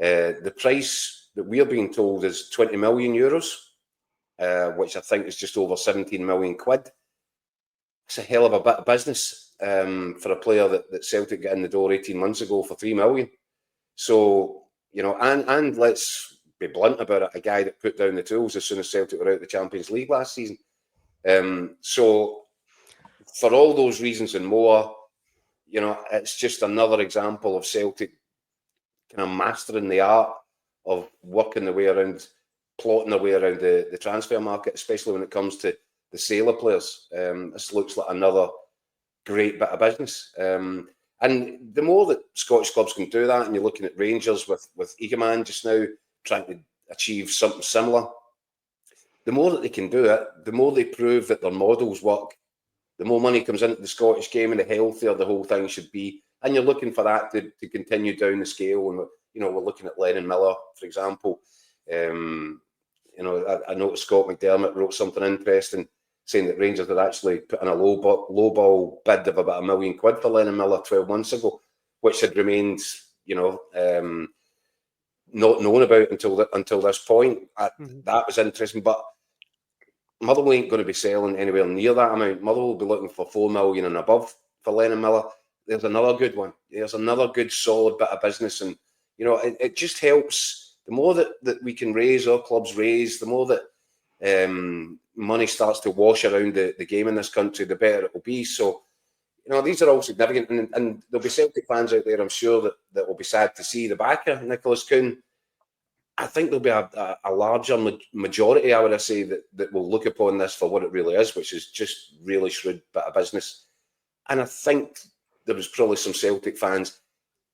The price that we're being told is 20 million euros, which I think is just over 17 million quid. It's a hell of a bit of business for a player that Celtic got in the door 18 months ago for 3 million. So, and let's be blunt about it, a guy that put down the tools as soon as Celtic were out of the Champions League last season. So for all those reasons and more, it's just another example of Celtic kind of mastering the art of working their way around, plotting their way around the transfer market, especially when it comes to the sale of players. This looks like another great bit of business. And the more that Scottish clubs can do that, and you're looking at Rangers with Egeman just now trying to achieve something similar, the more that they can do it, the more they prove that their models work, the more money comes into the Scottish game and the healthier the whole thing should be. And you're looking for that to continue down the scale. And, we're looking at Lennon Miller, for example. I noticed Scott McDermott wrote something interesting saying that Rangers had actually put in a low ball bid of about £1 million for Lennon Miller 12 months ago, which had remained, not known about until this point. That was interesting, but Motherwell ain't going to be selling anywhere near that amount. Motherwell will be looking for 4 million and above for Lennon Miller. There's another good one. There's another good solid bit of business, and it just helps. The more that we can raise, our clubs raise, the more that money starts to wash around the game in this country, the better it will be. So, these are all significant, and there'll be Celtic fans out there, I'm sure, that will be sad to see the backer, Nicolas Kuhn. I think there'll be a larger majority, I would say, that will look upon this for what it really is, which is just really shrewd bit of business. And I think there was probably some Celtic fans,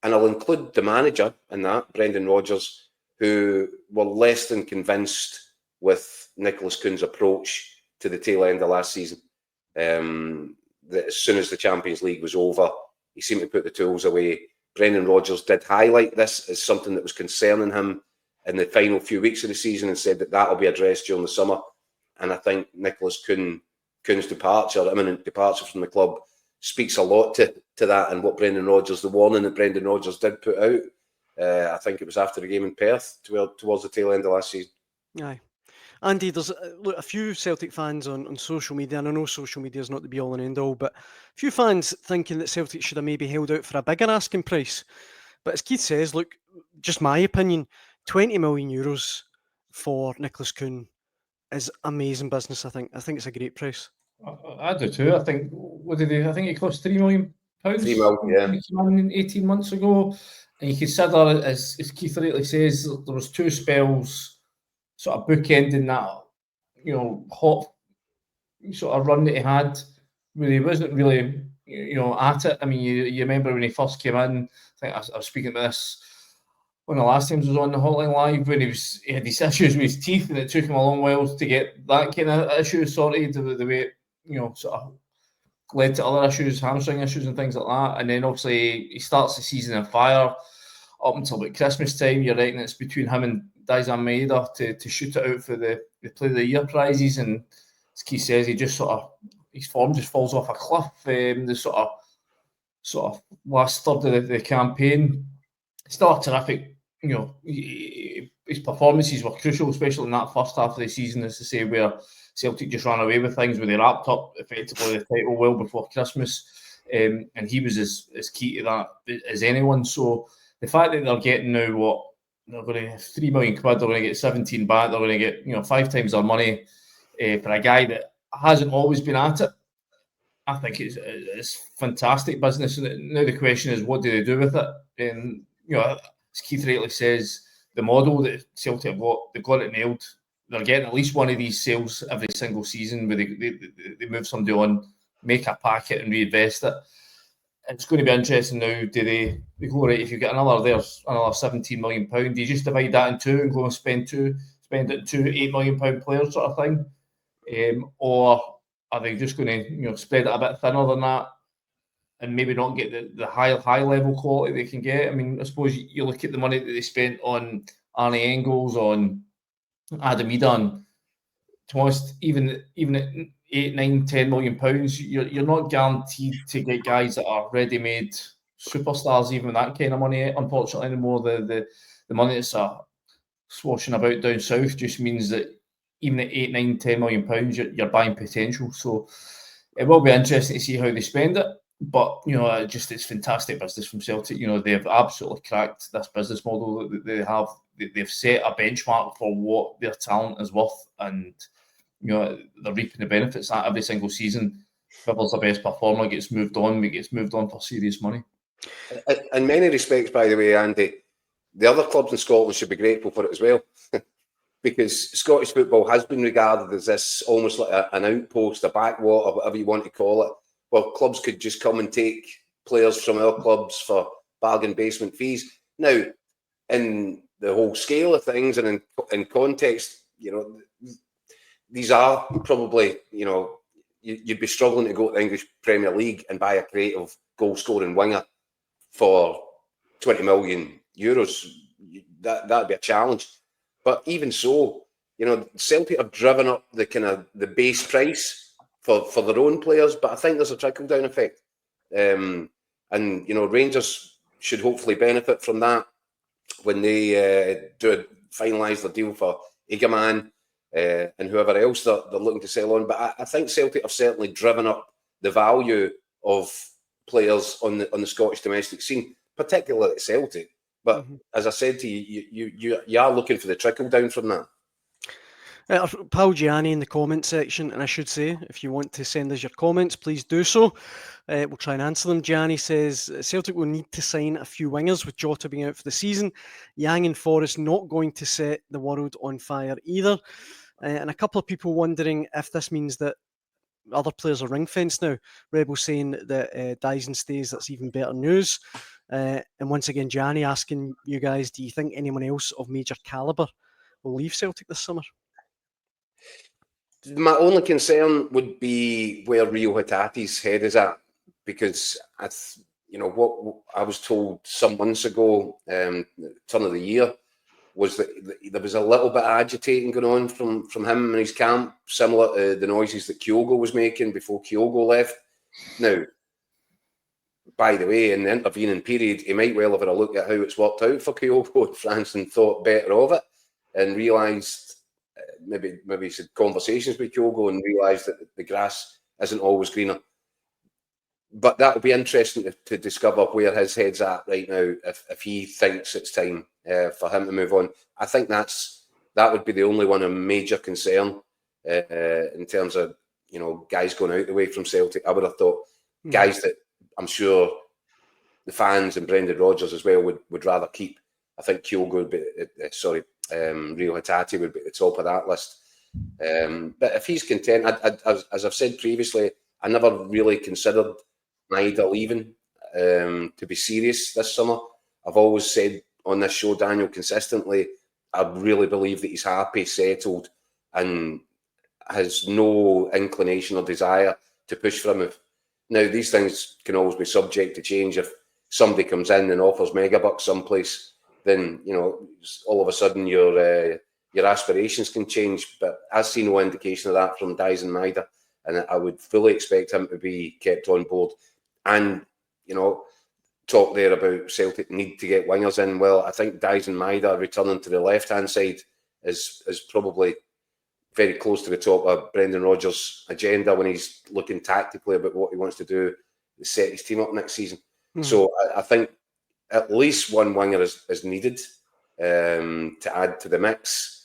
and I'll include the manager in that, Brendan Rodgers, who were less than convinced with Nicolas Kuhn's approach to the tail end of last season. That as soon as the Champions League was over, he seemed to put the tools away. Brendan Rodgers did highlight this as something that was concerning him in the final few weeks of the season and said that will be addressed during the summer. And I think Nicolas Kuhn's departure, imminent departure from the club, speaks a lot to that, and what Brendan Rodgers, the warning that Brendan Rodgers did put out. I think it was after the game in Perth towards the tail end of last season. Aye. Andy, there's a few Celtic fans on social media, and I know social media is not the be-all and end-all, but a few fans thinking that Celtic should have maybe held out for a bigger asking price. But as Keith says, look, just my opinion, 20 million euros for Nicolas Kuhn is amazing business, I think. I think it's a great price. I do too. I think, I think it cost £3 million. 3 million, yeah. 18 months ago. And you consider, as Keith rightly says, there was 2 spells sort of bookending that, hot sort of run that he had, where he wasn't really, at it. I mean, you remember when he first came in, I think I was speaking about this one of the last times I was on the Hotline Live, when he had these issues with his teeth, and it took him a long while to get that kind of issue sorted, the way it, sort of led to other issues, hamstring issues and things like that. And then obviously he starts the season on fire up until about Christmas time. You're right, and it's between him and Daizan Maeda to shoot it out for the Player of the Year prizes. And as Keith says, his form just falls off a cliff. The sort of last third of the campaign. Still a terrific, his performances were crucial, especially in that first half of the season, as to say, where Celtic just ran away with things, where they wrapped up effectively the title well before Christmas. And he was as key to that as anyone. So the fact that they're getting now they're going to have £3 million, they're going to get 17 back, they're going to get 5 times their money for a guy that hasn't always been at it. I think it's fantastic business. Now the question is, what do they do with it? And as Keith rightly says, the model that Celtic have got, they've got it nailed. They're getting at least one of these sales every single season, where they move somebody on, make a packet and reinvest it. It's going to be interesting now. Do they go, right, if you get another 17 million pound, do you just divide that in two and go and spend it in two £8 million players sort of thing? Or are they just going to spread it a bit thinner than that and maybe not get the high level quality they can get? I mean, I suppose you look at the money that they spent on Arne Engels, on Adam Idan. To be honest, even at 8, 9, 10 million pounds, you're not guaranteed to get guys that are ready-made superstars even with that kind of money, unfortunately, anymore. The the money that's swashing about down south just means that even at 8, 9, 10 million pounds, you're buying potential. So it will be interesting to see how they spend it. But it's fantastic business from Celtic. They've absolutely cracked this business model that they have. They've set a benchmark for what their talent is worth, and they're reaping the benefits of that every single season. Whoever's the best performer gets moved on for serious money. In many respects, by the way, Andy, the other clubs in Scotland should be grateful for it as well. Because Scottish football has been regarded as this almost like an outpost, a backwater, whatever you want to call it. Well, clubs could just come and take players from our clubs for bargain basement fees. Now, in the whole scale of things and in context, these are probably, you'd be struggling to go to the English Premier League and buy a creative goal-scoring winger for 20 million euros. That'd be a challenge. But even so, Celtic have driven up the base price for their own players, but I think there's a trickle-down effect. And Rangers should hopefully benefit from that when they finalise their deal for Egerman and whoever else they're looking to sell on. But I think Celtic have certainly driven up the value of players on the Scottish domestic scene, particularly at Celtic. But as I said to you, you are looking for the trickle-down from that. Pal Gianni in the comment section, and I should say, if you want to send us your comments, please do so. We'll try and answer them. Gianni says, Celtic will need to sign a few wingers with Jota being out for the season. Yang and Forrest not going to set the world on fire either. And a couple of people wondering if this means that other players are ring-fenced now. Rebel saying that Dyson stays, that's even better news. And once again, Gianni asking you guys, do you think anyone else of major calibre will leave Celtic this summer? My only concern would be where Rio Hatate's head is at, because what I was told some months ago, turn of the year, was that there was a little bit of agitating going on from him and his camp, similar to the noises that Kyogo was making before Kyogo left. Now, by the way, in the intervening period, he might well have had a look at how it's worked out for Kyogo in France and thought better of it, and realised maybe he's had conversations with Kyogo and realised that the grass isn't always greener. But that will be interesting to discover where his head's at right now, if he thinks it's time for him to move on. I think that would be the only one of major concern in terms of guys going out the way from Celtic. I would have thought guys that I'm sure the fans and Brendan Rodgers as well would rather keep. I think Kyogo would be Rio Hatate would be at the top of that list. But if he's content, as I've said previously, I never really considered Maida leaving to be serious this summer. I've always said on this show, Daniel, consistently, I really believe that he's happy, settled, and has no inclination or desire to push for him. Now, these things can always be subject to change. If somebody comes in and offers megabucks someplace, then all of a sudden your aspirations can change. But I see no indication of that from Dyson Maida, and I would fully expect him to be kept on board. And talk there about Celtic need to get wingers in. Well, I think Dyson Maida returning to the left-hand side is probably very close to the top of Brendan Rodgers' agenda when he's looking tactically about what he wants to do to set his team up next season. So I think at least one winger is needed to add to the mix.